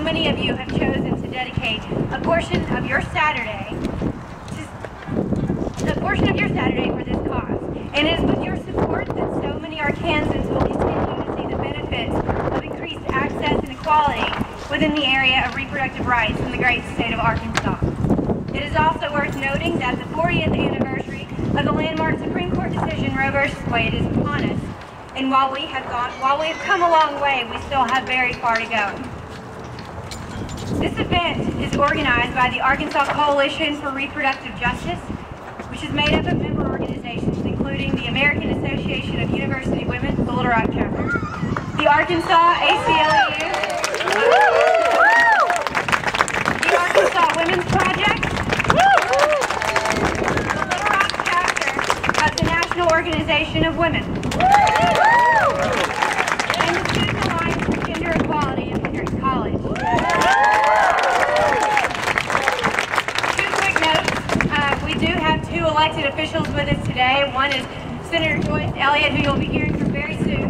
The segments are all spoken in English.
many of you have chosen to dedicate a portion of your Saturday for this cause. And it is with your support that so many Arkansans will continue to see the benefits of increased access and equality within the area of reproductive rights in the great state of Arkansas. It is also worth noting that the 40th anniversary of the landmark Supreme Court decision Roe v. Wade is upon us. And while we have come a long way, we still have very far to go. This event is organized by the Arkansas Coalition for Reproductive Justice, which is made up of member organizations including the American Association of University Women, the Little Rock Chapter, the Arkansas ACLU, the Arkansas Women's Project, the Little Rock Chapter of the National Organization of Women, and the Student Alliance for Gender Equality at Hendrix College. Two quick notes. We do have two elected officials with us today. One is Senator Joyce Elliott, who you'll be hearing from very soon. And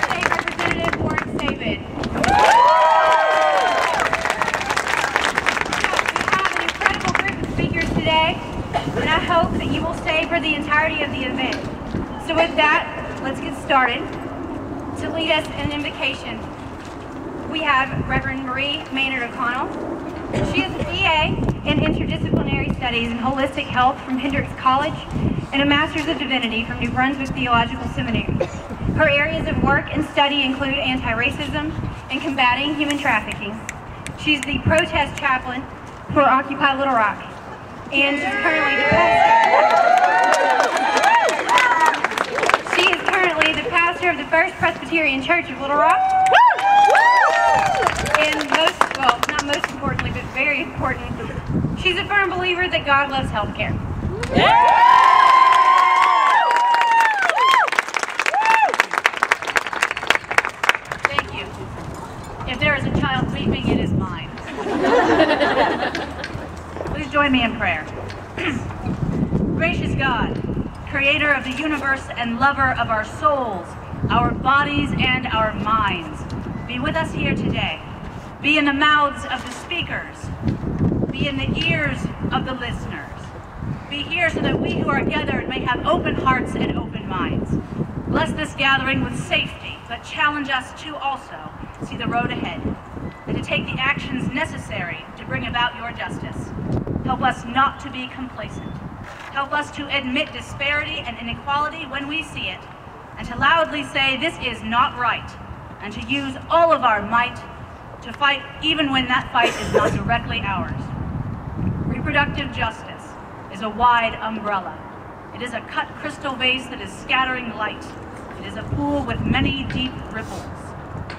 State Representative Sabin. We have an incredible group of speakers today, and I hope that you will stay for the entirety of the event. So with that, let's get started. To lead us in an invocation, we have Reverend Mainard O'Connell. She is a BA in Interdisciplinary Studies and Holistic Health from Hendrix College and a Master's of Divinity from New Brunswick Theological Seminary. Her areas of work and study include anti-racism and combating human trafficking. She's the protest chaplain for Occupy Little Rock, and she's currently the pastor of the First Presbyterian Church of Little Rock. And not most importantly, but very important, she's a firm believer that God loves healthcare. Thank you. If there is a child weeping, it is mine. Please join me in prayer. Gracious God, creator of the universe and lover of our souls, our bodies, and our minds, be with us here today. Be in the mouths of the speakers. Be in the ears of the listeners. Be here so that we who are gathered may have open hearts and open minds. Bless this gathering with safety, but challenge us to also see the road ahead and to take the actions necessary to bring about your justice. Help us not to be complacent. Help us to admit disparity and inequality when we see it, and to loudly say this is not right, and to use all of our might to fight even when that fight is not directly ours. Reproductive justice is a wide umbrella. It is a cut crystal vase that is scattering light. It is a pool with many deep ripples.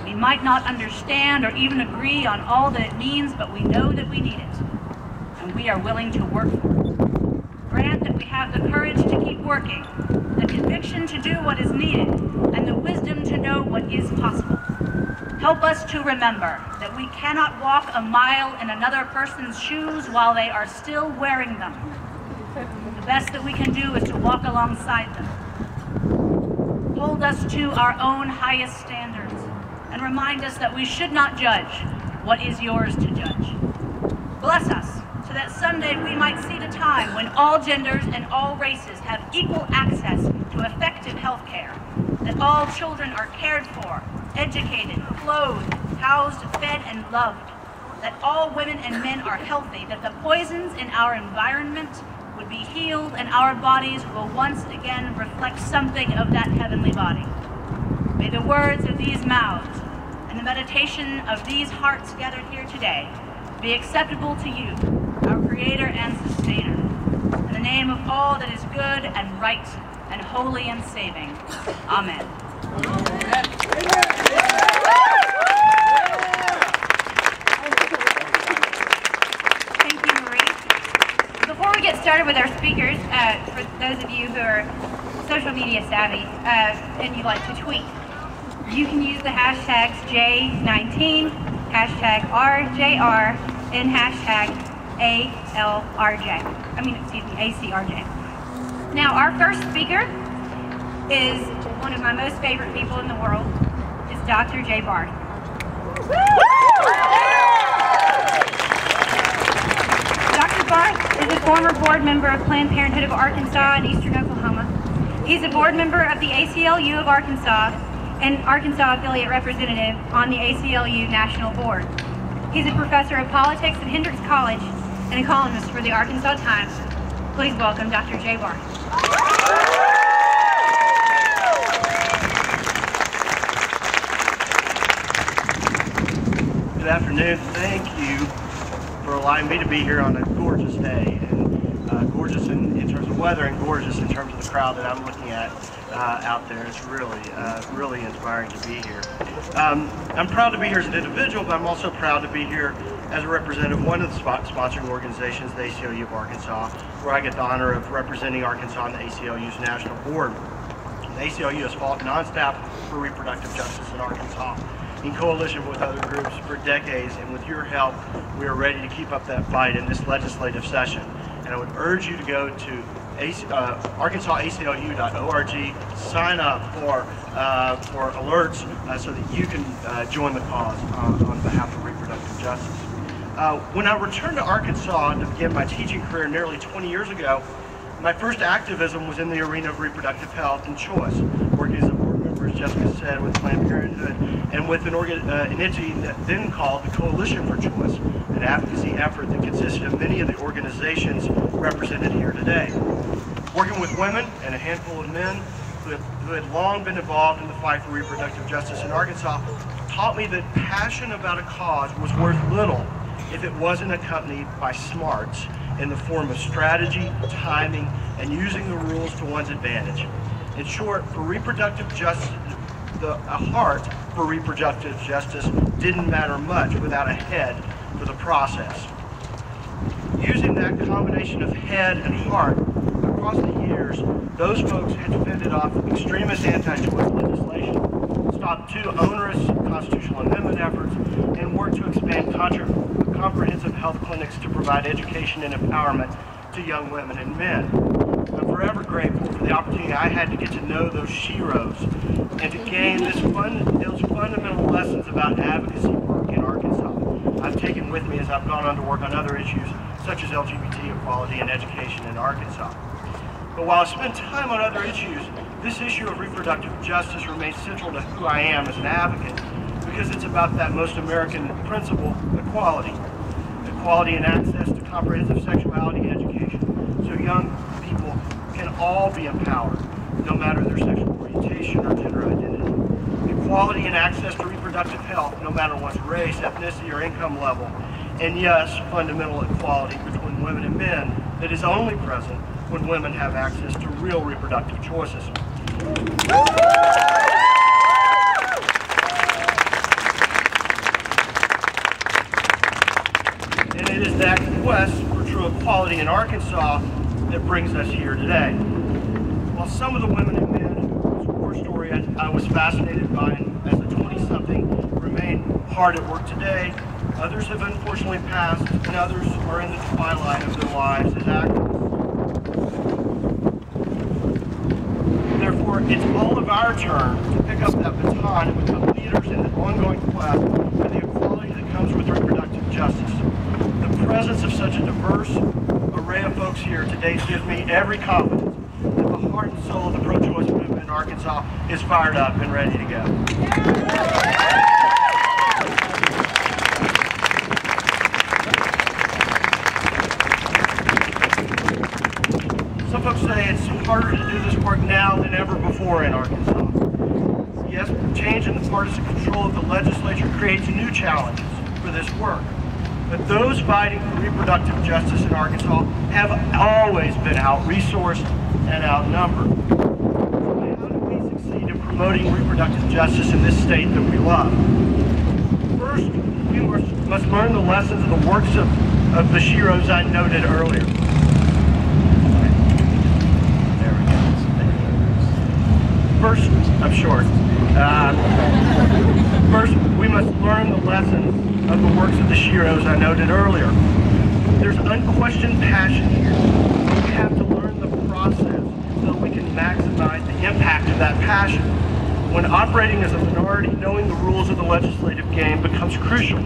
We might not understand or even agree on all that it means, but we know that we need it, and we are willing to work for it. Grant that we have the courage to keep working, the conviction to do what is needed, and the wisdom to know what is possible. Help us to remember that we cannot walk a mile in another person's shoes while they are still wearing them. The best that we can do is to walk alongside them. Hold us to our own highest standards and remind us that we should not judge what is yours to judge. Bless us so that someday we might see the time when all genders and all races have equal access to effective health care, that all children are cared for, educated, clothed, housed, fed, and loved, that all women and men are healthy, that the poisons in our environment would be healed, and our bodies will once again reflect something of that heavenly body. May the words of these mouths and the meditation of these hearts gathered here today be acceptable to you, our Creator and Sustainer. In the name of all that is good and right and holy and saving. Amen. Thank you, Marie. Before we get started with our speakers, for those of you who are social media savvy and you like to tweet, you can use the hashtags J19, hashtag RJR, and hashtag ACRJ. Now, our first speaker is one of my most favorite people in the world is Dr. J. Barth. Dr. Barth is a former board member of Planned Parenthood of Arkansas and Eastern Oklahoma. He's a board member of the ACLU of Arkansas and Arkansas affiliate representative on the ACLU National Board. He's a professor of politics at Hendrix College and a columnist for the Arkansas Times. Please welcome Dr. J. Barth. Good afternoon. Thank you for allowing me to be here on a gorgeous day, and gorgeous in terms of weather and gorgeous in terms of the crowd that I'm looking at out there. It's really inspiring to be here. I'm proud to be here as an individual, but I'm also proud to be here as a representative of one of the sponsoring organizations, the ACLU of Arkansas, where I get the honor of representing Arkansas on the ACLU's National Board. The ACLU has fought nonstop for reproductive justice in Arkansas, in coalition with other groups for decades, and with your help, we are ready to keep up that fight in this legislative session. And I would urge you to go to arkansasaclu.org, sign up for alerts so that you can join the cause on behalf of reproductive justice. When I returned to Arkansas to begin my teaching career nearly 20 years ago, my first activism was in the arena of reproductive health and choice, working as a board member, as Jessica said, with Planned Parenthood and with an entity then called the Coalition for Choice, an advocacy effort that consisted of many of the organizations represented here today. Working with women and a handful of men who had long been involved in the fight for reproductive justice in Arkansas taught me that passion about a cause was worth little if it wasn't accompanied by smarts in the form of strategy, timing, and using the rules to one's advantage. In short, for reproductive justice, a heart for reproductive justice didn't matter much without a head for the process. Using that combination of head and heart across the years, those folks had fended off extremist anti-choice legislation, stopped two onerous constitutional amendment efforts, and worked to expand comprehensive health clinics to provide education and empowerment to young women and men. I'm forever grateful for the opportunity I had to get to know those sheroes and to gain those fundamental lessons about advocacy work in Arkansas I've taken with me as I've gone on to work on other issues such as LGBT equality and education in Arkansas. But while I spend time on other issues, this issue of reproductive justice remains central to who I am as an advocate because it's about that most American principle, equality. Equality in access to comprehensive sexuality education so young people can all be empowered, no matter their sexual orientation or gender identity. Equality in access to reproductive health, no matter one's race, ethnicity, or income level. And yes, fundamental equality between women and men that is only present when women have access to real reproductive choices. And it is that quest for true equality in Arkansas that brings us here today. While some of the women and men whose war story I was fascinated by as a 20-something remain hard at work today, others have unfortunately passed, and others are in the twilight of their lives as activists. Therefore, it's all of our turn to pick up that baton and become leaders in the ongoing quest for the equality that comes with reproductive justice. The presence of such a diverse array of folks here today gives me every confidence that the heart and soul of the pro-choice movement in Arkansas is fired up and ready to go. Some folks say it's harder to do this work now than ever before in Arkansas. Yes, change in the partisan control of the legislature creates new challenges for this work. But those fighting for reproductive justice in Arkansas have always been out-resourced and outnumbered. So how do we succeed in promoting reproductive justice in this state that we love? First, we must learn the lessons of the works of the sheroes I noted earlier. There we go. First, I'm short. First, we must learn the lessons of the works of the sheroes I noted earlier. There's unquestioned passion here. We have to learn the process so we can maximize the impact of that passion. When operating as a minority, knowing the rules of the legislative game becomes crucial.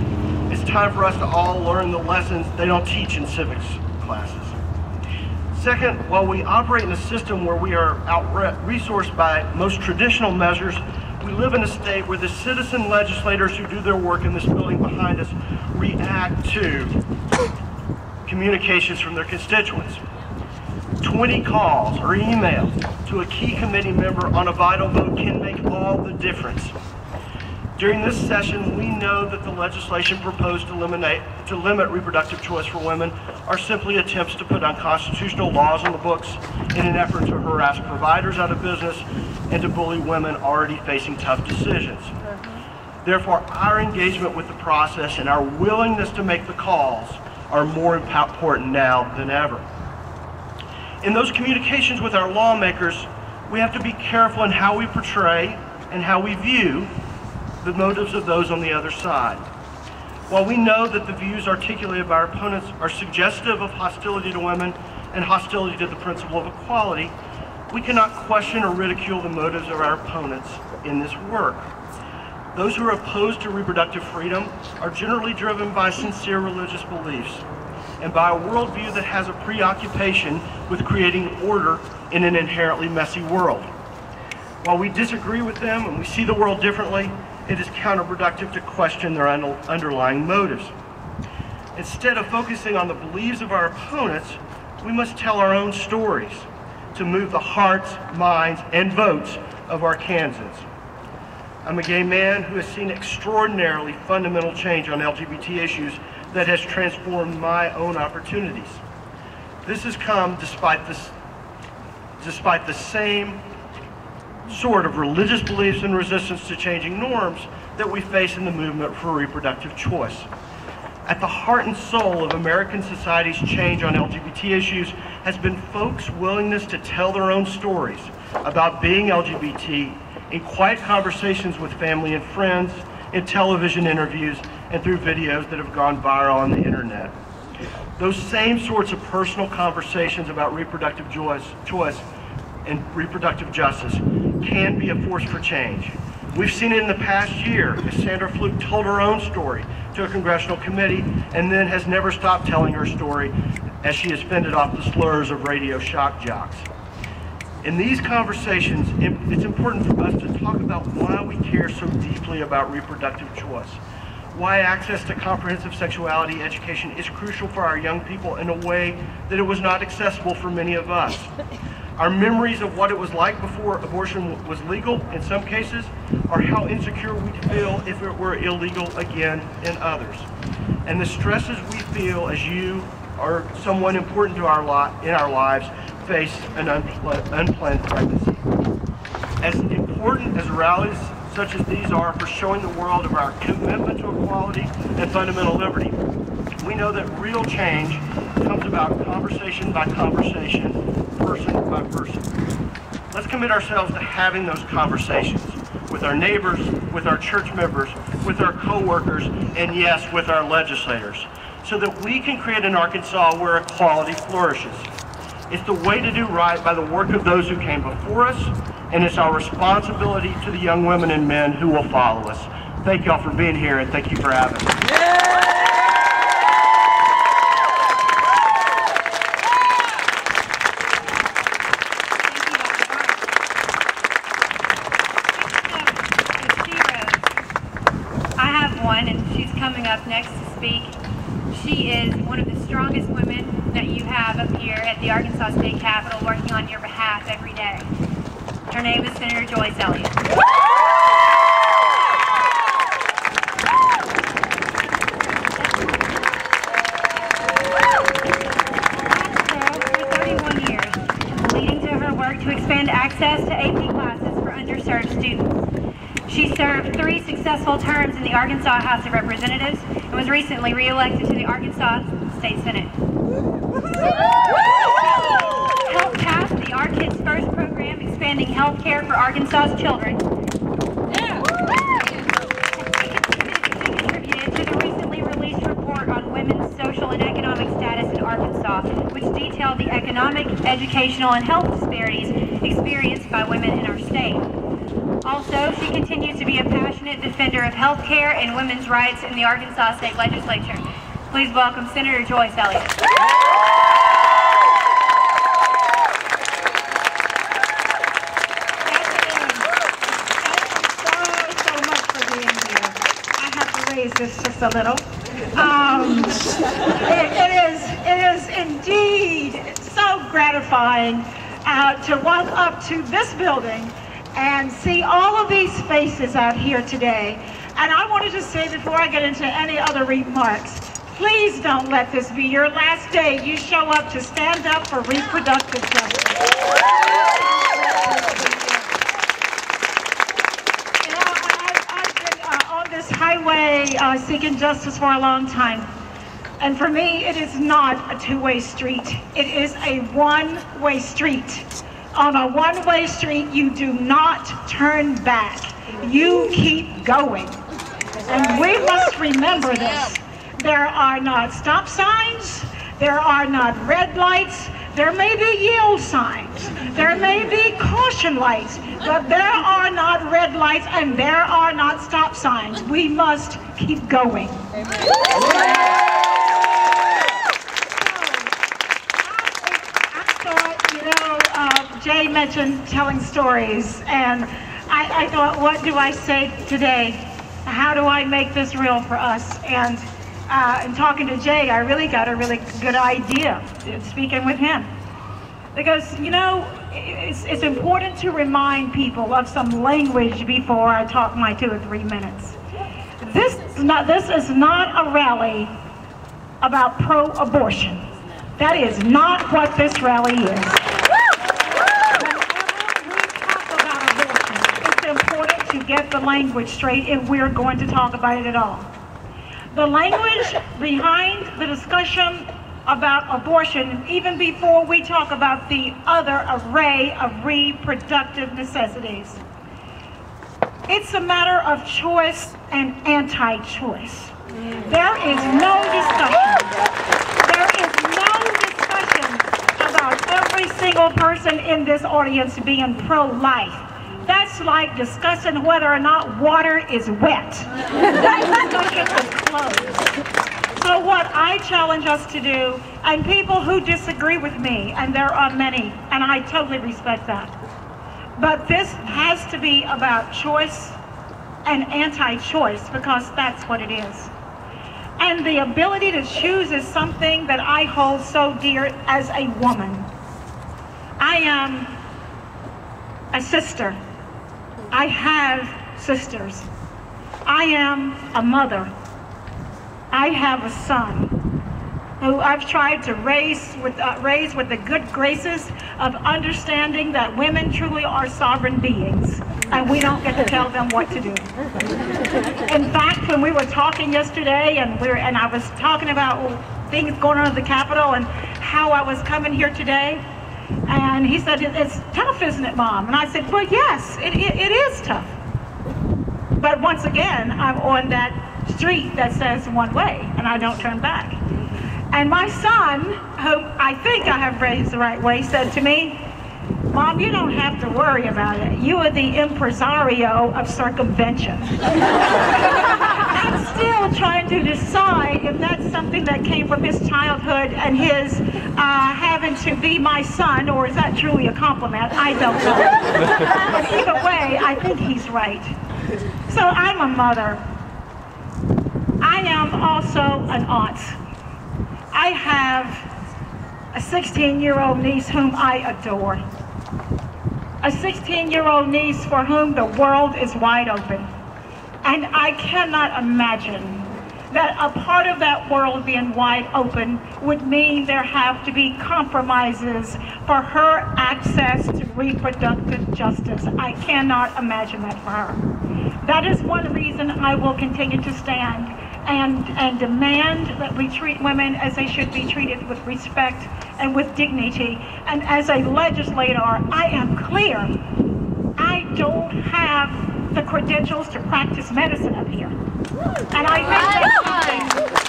It's time for us to all learn the lessons they don't teach in civics classes. Second, while we operate in a system where we are out-resourced by most traditional measures, we live in a state where the citizen legislators who do their work in this building behind us react to communications from their constituents. 20 calls or emails to a key committee member on a vital vote can make all the difference. During this session, we know that the legislation proposed to limit reproductive choice for women are simply attempts to put unconstitutional laws on the books in an effort to harass providers out of business and to bully women already facing tough decisions. Therefore, our engagement with the process and our willingness to make the calls are more important now than ever. In those communications with our lawmakers, we have to be careful in how we portray and how we view the motives of those on the other side. While we know that the views articulated by our opponents are suggestive of hostility to women and hostility to the principle of equality, we cannot question or ridicule the motives of our opponents in this work. Those who are opposed to reproductive freedom are generally driven by sincere religious beliefs and by a worldview that has a preoccupation with creating order in an inherently messy world. While we disagree with them and we see the world differently, it is counterproductive to question their underlying motives. Instead of focusing on the beliefs of our opponents, we must tell our own stories to move the hearts, minds, and votes of our Kansans. I'm a gay man who has seen extraordinarily fundamental change on LGBT issues that has transformed my own opportunities. This has come despite the same sort of religious beliefs and resistance to changing norms that we face in the movement for reproductive choice. At the heart and soul of American society's change on LGBT issues has been folks' willingness to tell their own stories about being LGBT in quiet conversations with family and friends, in television interviews, and through videos that have gone viral on the internet. Those same sorts of personal conversations about reproductive choice and reproductive justice can be a force for change. We've seen it in the past year as Sandra Fluke told her own story to a congressional committee and then has never stopped telling her story as she has fended off the slurs of radio shock jocks. In these conversations, it's important for us to talk about why we care so deeply about reproductive choice, why access to comprehensive sexuality education is crucial for our young people in a way that it was not accessible for many of us. Our memories of what it was like before abortion was legal in some cases, or how insecure we'd feel if it were illegal again in others. And the stresses we feel as you or someone important to in our lives face an unplanned pregnancy. As important as rallies such as these are for showing the world of our commitment to equality and fundamental liberty, we know that real change comes about conversation by conversation, person by person. Let's commit ourselves to having those conversations with our neighbors, with our church members, with our co-workers, and yes, with our legislators, so that we can create an Arkansas where equality flourishes. It's the way to do right by the work of those who came before us, and it's our responsibility to the young women and men who will follow us. Thank y'all for being here, and thank you for having me. And she's coming up next to speak. She is one of the strongest women that you have up here at the Arkansas State Capitol working on your behalf every day. Her name is Senator Joyce Elliott. For 31 years, leading to her work to expand access to AP classes for underserved students. She served 3 successful terms in the Arkansas House of Representatives and was recently re-elected to the Arkansas State Senate. Helped pass the Our Kids First program, expanding health care for Arkansas's children. She contributed to the recently released report on women's social and economic status in Arkansas, which detailed the economic, educational, and health disparities experienced by women in our state. Also, she continues to be a passionate defender of health care and women's rights in the Arkansas State Legislature. Please welcome Senator Joyce Elliott. This just a little. It is indeed so gratifying to walk up to this building and see all of these faces out here today. And I wanted to say before I get into any other remarks, please don't let this be your last day you show up to stand up for reproductive justice. This highway seeking justice for a long time, and for me it is not a two-way street. It is a one-way street. On a one-way street you do not turn back, you keep going. And we must remember this. There are not stop signs, there are not red lights, there may be yield signs, there may be caution lights, but there are not red lights and there are not stop signs. We must keep going. I thought, Jay mentioned telling stories, and I thought, what do I say today? How do I make this real for us? And in talking to Jay, I really got a really good idea speaking with him. Because, it's important to remind people of some language before I talk my 2 or 3 minutes. This is not a rally about pro-abortion. That is not what this rally is. Whenever we talk about abortion, it's important to get the language straight if we're going to talk about it at all. The language behind the discussion about abortion, even before we talk about the other array of reproductive necessities. It's a matter of choice and anti-choice. There is no discussion. There is no discussion about every single person in this audience being pro-life. That's like discussing whether or not water is wet. That discussion is closed. So what I challenge us to do, and people who disagree with me, and there are many, and I totally respect that, but this has to be about choice and anti-choice, because that's what it is. And the ability to choose is something that I hold so dear as a woman. I am a sister. I have sisters. I am a mother. I have a son who I've tried to raise with the good graces of understanding that women truly are sovereign beings, and we don't get to tell them what to do. In fact, when we were talking yesterday, and I was talking about things going on at the Capitol and how I was coming here today, and he said, "It's tough, isn't it, Mom?" And I said, "Well, yes, it is tough. But once again, I'm on that street that says one way, and I don't turn back." And my son, who I think I have raised the right way, said to me, "Mom, you don't have to worry about it. You are the impresario of circumvention." I'm still trying to decide if that's something that came from his childhood and his having to be my son, or is that truly a compliment? I don't know. But either way, I think he's right. So I'm a mother. I am also an aunt. I have a 16-year-old niece whom I adore. A 16-year-old niece for whom the world is wide open. And I cannot imagine that a part of that world being wide open would mean there have to be compromises for her access to reproductive justice. I cannot imagine that for her. That is one reason I will continue to stand and demand that we treat women as they should be treated, with respect and with dignity. And as a legislator, I am clear, I don't have the credentials to practice medicine up here. And I think that's something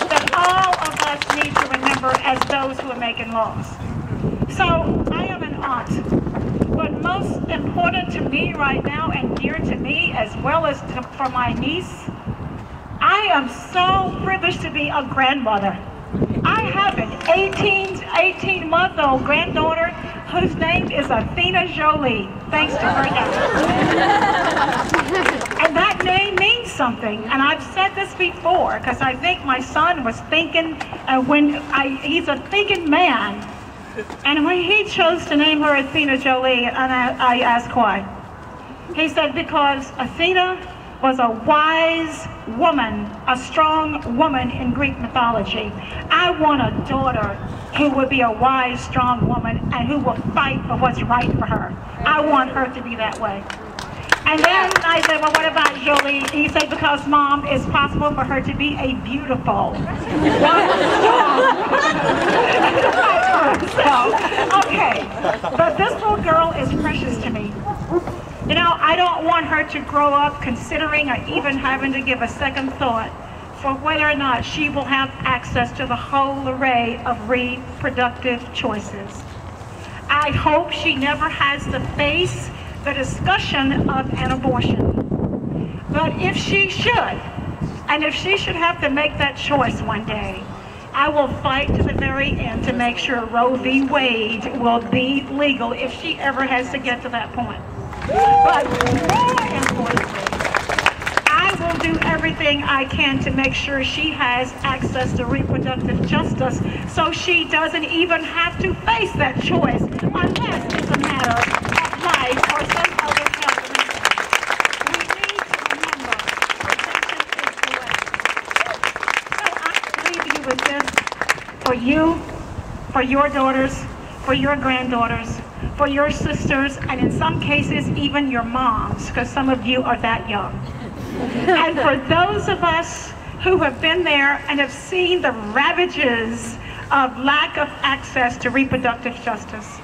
that all of us need to remember as those who are making laws. So I am an aunt, but most important to me right now and dear to me as well as for my niece, I am so privileged to be a grandmother. I have an 18-month-old granddaughter whose name is Athena Jolie, thanks to her dad. And that name means something, and I've said this before because I think my son was thinking, he's a thinking man, and when he chose to name her Athena Jolie, and I asked why. He said, because Athena was a wise woman, a strong woman in Greek mythology. I want a daughter who will be a wise, strong woman and who will fight for what's right for her. I want her to be that way. And then I said, well, what about Jolie? He said, because, Mom, it's possible for her to be a beautiful, okay, but this little girl is precious to me. You know, I don't want her to grow up considering or even having to give a second thought for whether or not she will have access to the whole array of reproductive choices. I hope she never has to face the discussion of an abortion. But if she should, and if she should have to make that choice one day, I will fight to the very end to make sure Roe v. Wade will be legal if she ever has to get to that point. But more importantly, I will do everything I can to make sure she has access to reproductive justice so she doesn't even have to face that choice unless it's a matter of life or some other health reason. We need to remember prevention is the way. So I leave you with this for you, for your daughters, for your granddaughters, for your sisters, and in some cases even your moms, because some of you are that young. And for those of us who have been there and have seen the ravages of lack of access to reproductive justice,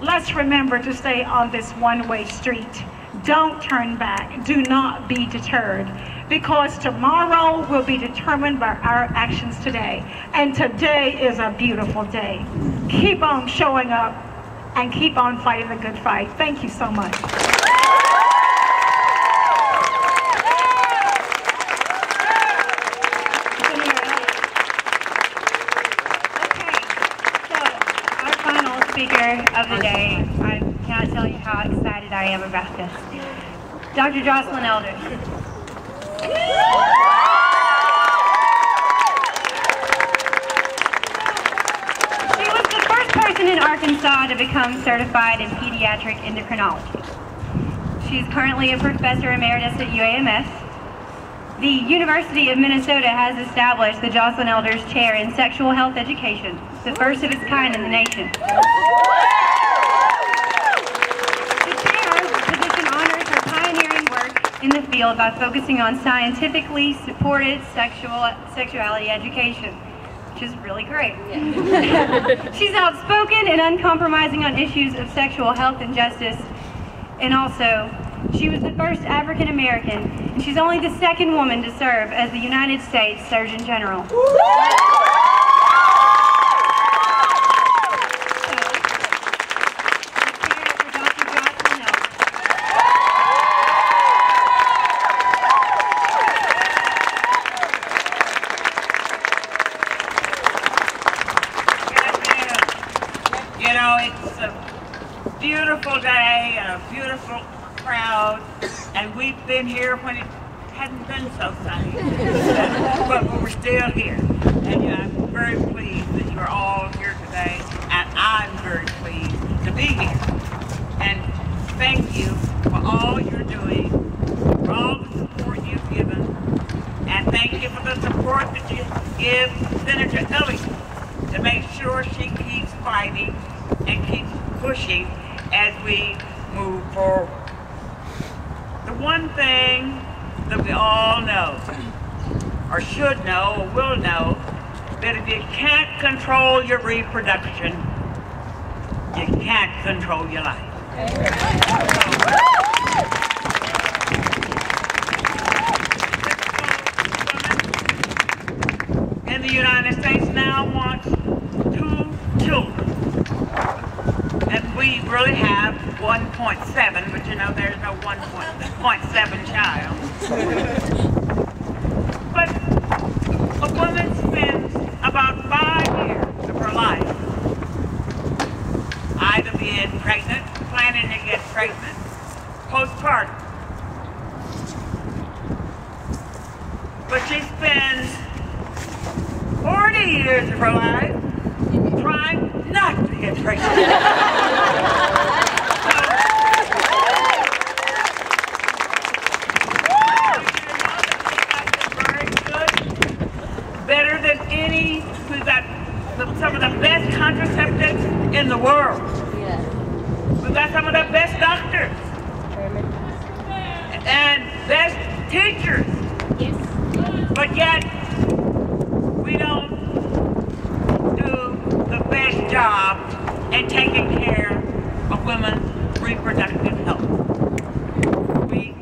let's remember to stay on this one-way street. Don't turn back. Do not be deterred, because tomorrow will be determined by our actions today. And today is a beautiful day. Keep on showing up and keep on fighting the good fight. Thank you so much. Speaker of the day. I cannot tell you how excited I am about this. Dr. Joycelyn Elders. She was the first person in Arkansas to become certified in pediatric endocrinology. She's currently a professor emeritus at UAMS. The University of Minnesota has established the Joycelyn Elders Chair in Sexual Health Education, the first of its kind in the nation. The chair's position honors her pioneering work in the field by focusing on scientifically supported sexuality education, which is really great. She's outspoken and uncompromising on issues of sexual health and justice, and also she was the first African American, and she's only the second woman to serve as the United States Surgeon General. You know, it's a beautiful day and a beautiful crowd, and we've been here when it hadn't been so sunny, but we're still here. And I'm very pleased that you're all here today, and I'm very pleased to be here. And thank you for all you're doing, for all the support you've given, and thank you for the support that you give Senator Elliott to make sure she keeps fighting and keeps pushing as we move forward. The one thing that we all know, or should know, or will know, that if you can't control your reproduction, you can't control your life. In the United States now wants 2 children. And we really have 1.7, but you know there's no 1.7 child. But a woman spends about 5 years of her life either being pregnant, planning to get pregnant, postpartum. But she spends 40 years of her life trying not to get pregnant. Better than any, we've got some of the best contraceptives in the world. We've got some of the best doctors and best teachers. But yet, we don't do the best job in taking care of women's reproductive health. We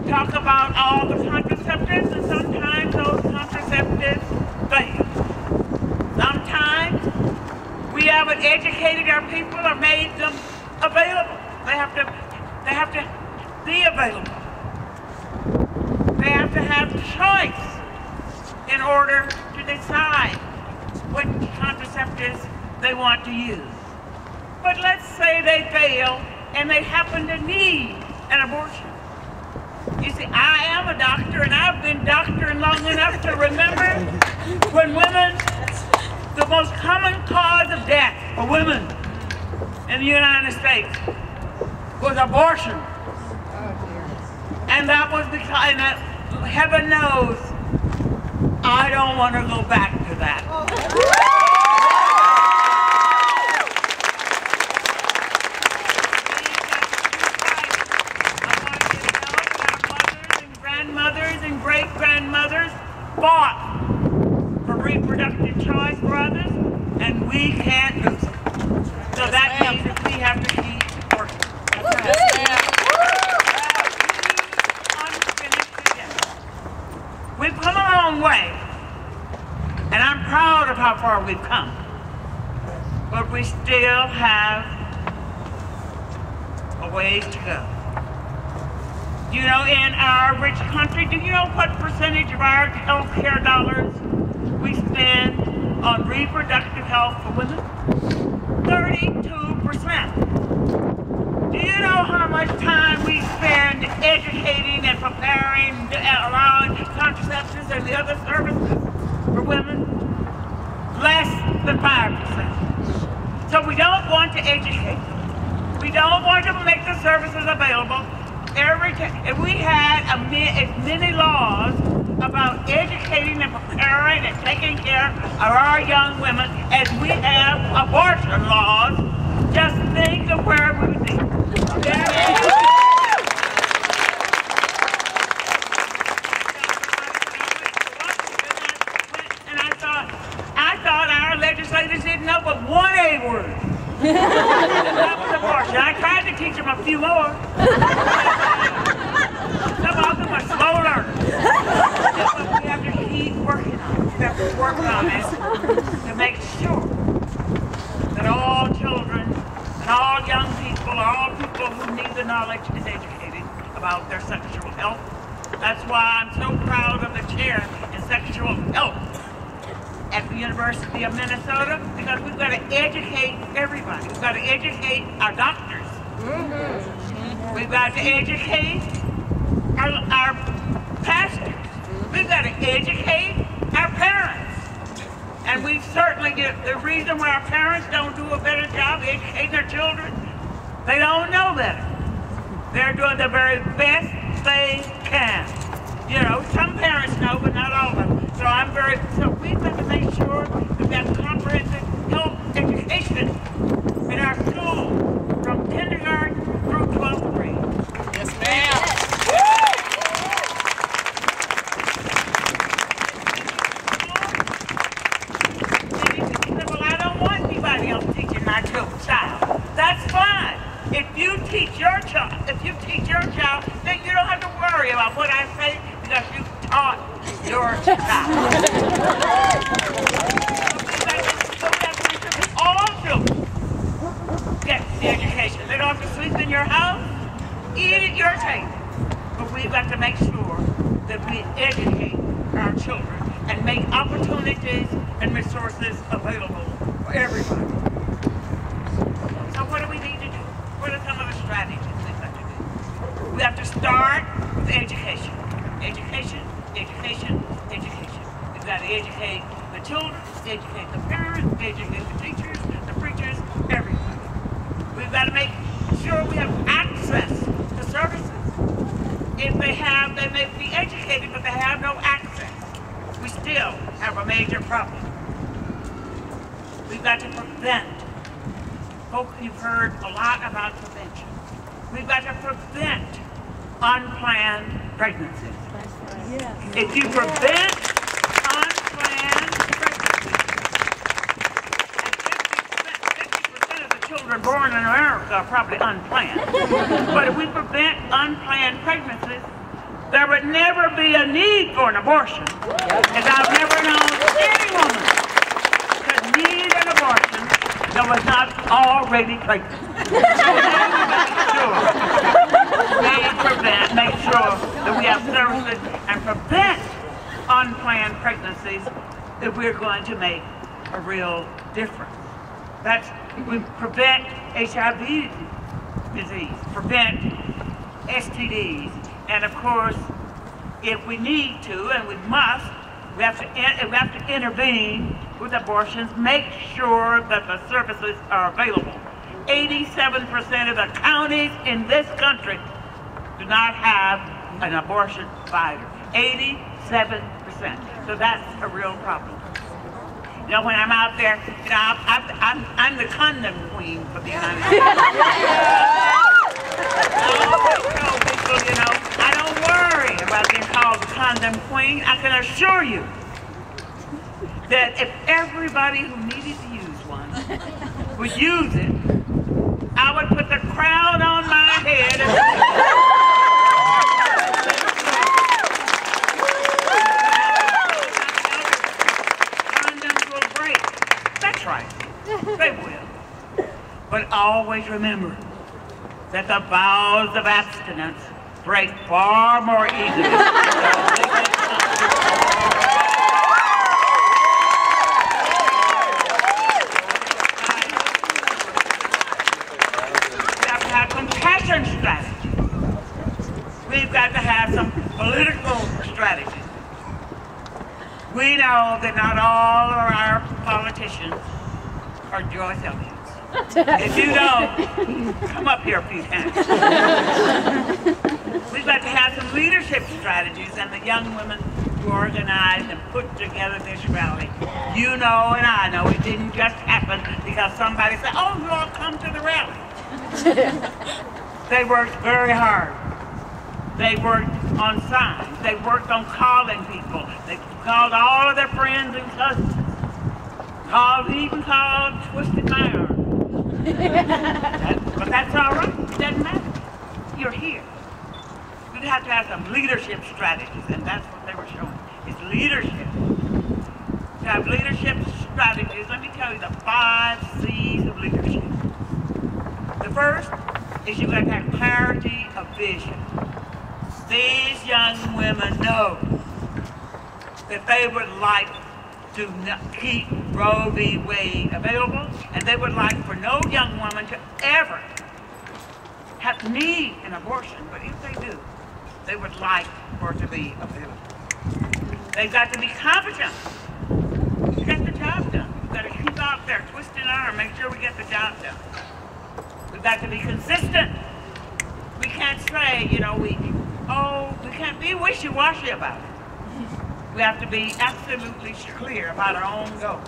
talk about all the contraceptives, and sometimes those contraceptives fail. Sometimes we haven't educated our people or made them available. They have to be available. They have to have choice in order to decide what contraceptives they want to use. But let's say they fail and they happen to need an abortion. You see, I am a doctor, and I've been doctoring long enough to remember when women, the most common cause of death for women in the United States was abortion. And that was because, and heaven knows, I don't want to go back to that. Grandmothers and great-grandmothers fought for reproductive choice for others, and we can't lose it. So that means that we have to keep working. We've come a long way, and I'm proud of how far we've come, but we still have a ways to go. You know, in our rich country, do you know what percentage of our health care dollars we spend on reproductive health for women? 32%. Do you know how much time we spend educating and preparing, allowing contraceptives and the other services for women? Less than 5%. So we don't want to educate them. We don't want to make the services available. If we had as many laws about educating and preparing and taking care of our young women as we have abortion laws, just think of where we would be. And I thought our legislators didn't know but one A word. That was abortion. I tried to teach them a few more. Some of them are slow learners. But we have to keep working on it. We have to work on it to make sure that all children and all young people, all people who need the knowledge is educated about their sexual health. That's why I'm so proud of the chair in sexual health at the University of Minnesota, because we've got to educate everybody. We've got to educate our doctors. We've got to educate our pastors. We've got to educate our parents. And we certainly get the reason why our parents don't do a better job educating their children. They don't know better. They're doing the very best they can. You know, some parents know, but not all of them. So we've got to make sure we've got comprehensive health education in our schools from kindergarten through 12th grade. Yes, ma'am. Well, I don't want anybody else teaching my child. That's fine. If you teach your child, then you don't have to worry about what I say because you taught your child. All children get the education. They don't have to sleep we educate our children and make opportunities and resources available for everybody. So what do we need to do? What are some of the strategies we've got to do? We have to start with education. Education, education, education. We've got to educate the children, educate the parents, educate the teachers, the preachers, everybody. We've got to make sure we have access to services. If they may be educated, but they have no access. We still have a major problem. We've got to prevent. Folks, you've heard a lot about prevention. We've got to prevent unplanned pregnancies. Yes. If you prevent unplanned pregnancies, and 50% of the children born in America are probably unplanned. But if we prevent unplanned pregnancies, there would never be a need for an abortion. As I've never known any woman to need an abortion that was not already pregnant. Make sure that we have services and prevent unplanned pregnancies if we're going to make a real difference. We prevent HIV disease, prevent STDs, and of course, if we need to, and we must, we have to intervene with abortions, make sure that the services are available. 87% of the counties in this country do not have an abortion provider. 87%. So that's a real problem. You know, when I'm out there, you know, I'm the condom queen for the United States. I always tell people, you know, I don't worry about being called the condom queen. I can assure you that if everybody who needed to use one would use it, I would put the crown on my head and condoms will break. That's right. They will. But always remember that the vows of abstinence break far more easily. We've got to have some political strategies. We know that not all of our politicians are Joyce Elliott. If you don't, come up here a few times. We've got to have some leadership strategies, and the young women who organized and put together this rally, you know and I know it didn't just happen because somebody said, oh, you all come to the rally. They worked very hard. They worked on signs. They worked on calling people. They called all of their friends and cousins. Even called Twisted My Arm. But that's all right. It doesn't matter. You're here. We have to have some leadership strategies, and that's what they were showing. It's leadership. To have leadership strategies, let me tell you the 5 C's of leadership. The first is you've got to have clarity of vision. These young women know that they would like to keep Roe v. Wade available, and they would like for no young woman to ever need an abortion, but if they do, they would like for it to be available. They've got to be competent. Get the job done. We've got to keep out there, twisting our arm, make sure we get the job done. We've got to be consistent. We can't say, you know, we can't be wishy-washy about it. We have to be absolutely clear about our own goals.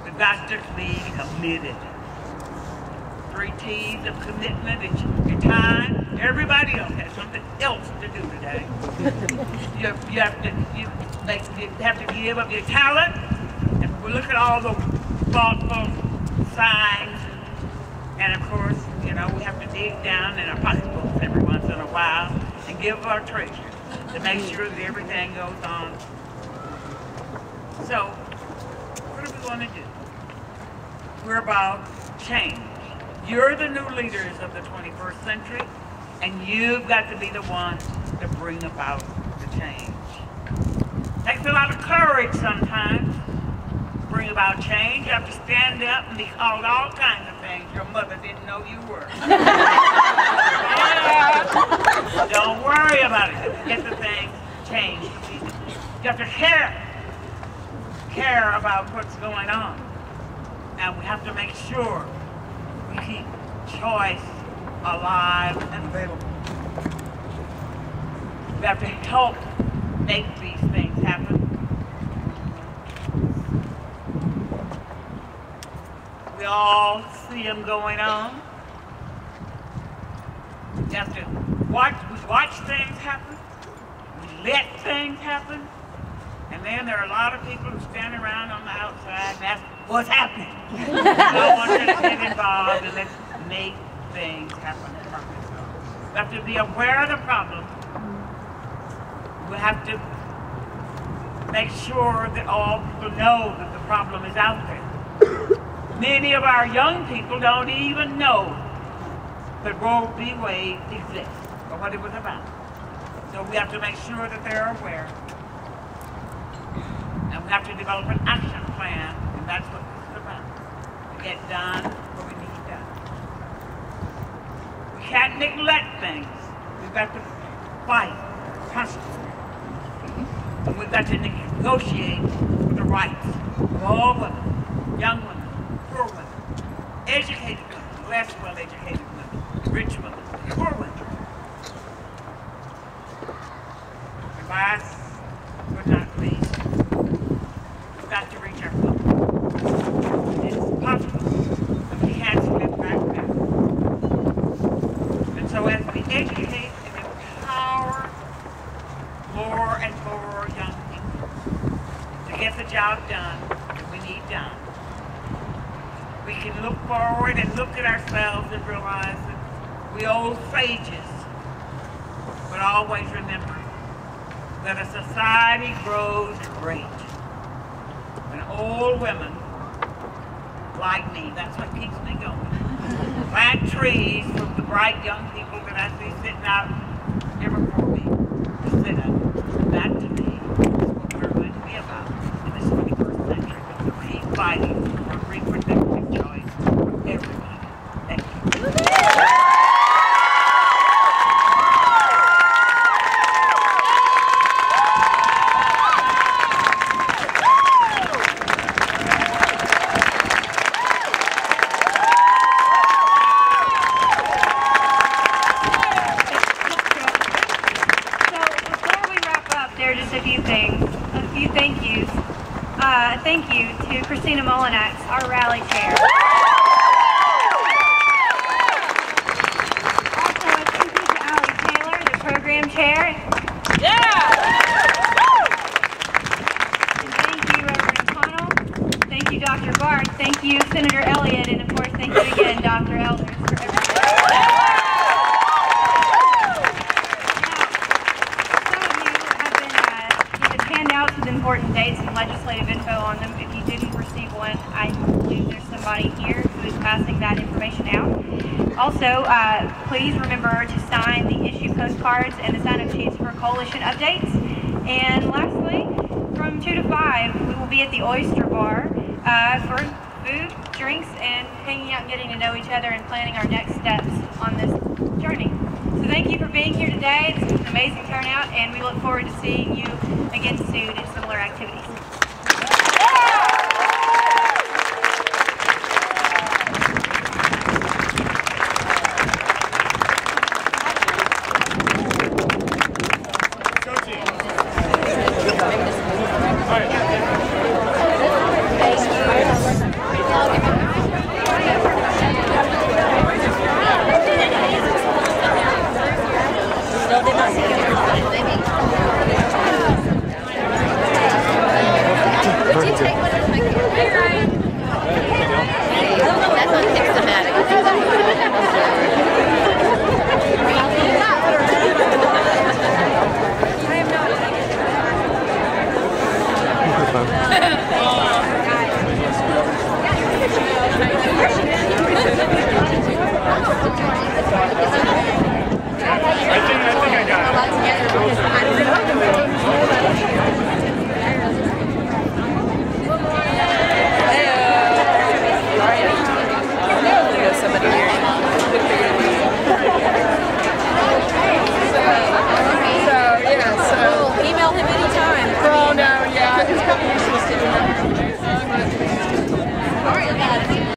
We've got to be committed. 3 T's of commitment and your time. Everybody else has something else to do today. You have to give up your talent, and we look at all the thoughtful signs. And of course, you know, we have to dig down in our pocketbooks every once in a while and give our treasure to make sure that everything goes on. So, what are we going to do? We're about change. You're the new leaders of the 21st century, and you've got to be the ones to bring about the change. Takes a lot of courage sometimes to bring about change. You have to stand up and be called all kinds of things your mother didn't know you were. Yeah. Don't worry about it. Get the thing changed. You have to care about what's going on. And we have to make sure we keep choice alive and available. We have to help make these things happen. We all see them going on. We have to watch things happen. We let things happen. And then there are a lot of people who stand around on the outside and ask, what's happening? No one to get involved and let's make things happen. We have to be aware of the problem. We have to make sure that all people know that the problem is out there. Many of our young people don't even know that Roe v. Wade exists or what it was about. So we have to make sure that they're aware. And we have to develop an action plan, and that's what this is about. To get done what we need done. We can't neglect things. We've got to fight constantly. And we've got to negotiate for the rights of all women, young women, poor women, educated women, less well-educated women, rich women, poor women. And last but not least, we've got to reach our goal. It's possible, and we can't slip back now. And so as we educate and empower more and more young people to get the job done that we need done, we can look forward and look at ourselves and realize that we old sages but always remember that a society grows great when old women like me, that's what keeps me going, plant trees for the bright young people that I see sitting out here before me to sit under. That to me is what we're going to be about in the 21st century. To keep fighting for reproductive choice for everybody. Thank you. Thank you to Christina Molinax, our rally chair. Also, a thank you to Allie Taylor, the program chair. Yeah! And thank you, Reverend O'Connell. Thank you, Dr. Barth. Thank you, Senator Elliott. And of course, thank you again, Dr. Elders, for everything. Important dates and legislative info on them. If you didn't receive one, I believe there's somebody here who is passing that information out. Also, please remember to sign the issue postcards and the sign-up sheets for coalition updates. And lastly, from 2 to 5, we will be at the Oyster Bar for food, drinks, and hanging out and getting to know each other and planning our next steps on this journey. So thank you for being here today. It's an amazing turnout, and we look forward to seeing you again soon in similar activities.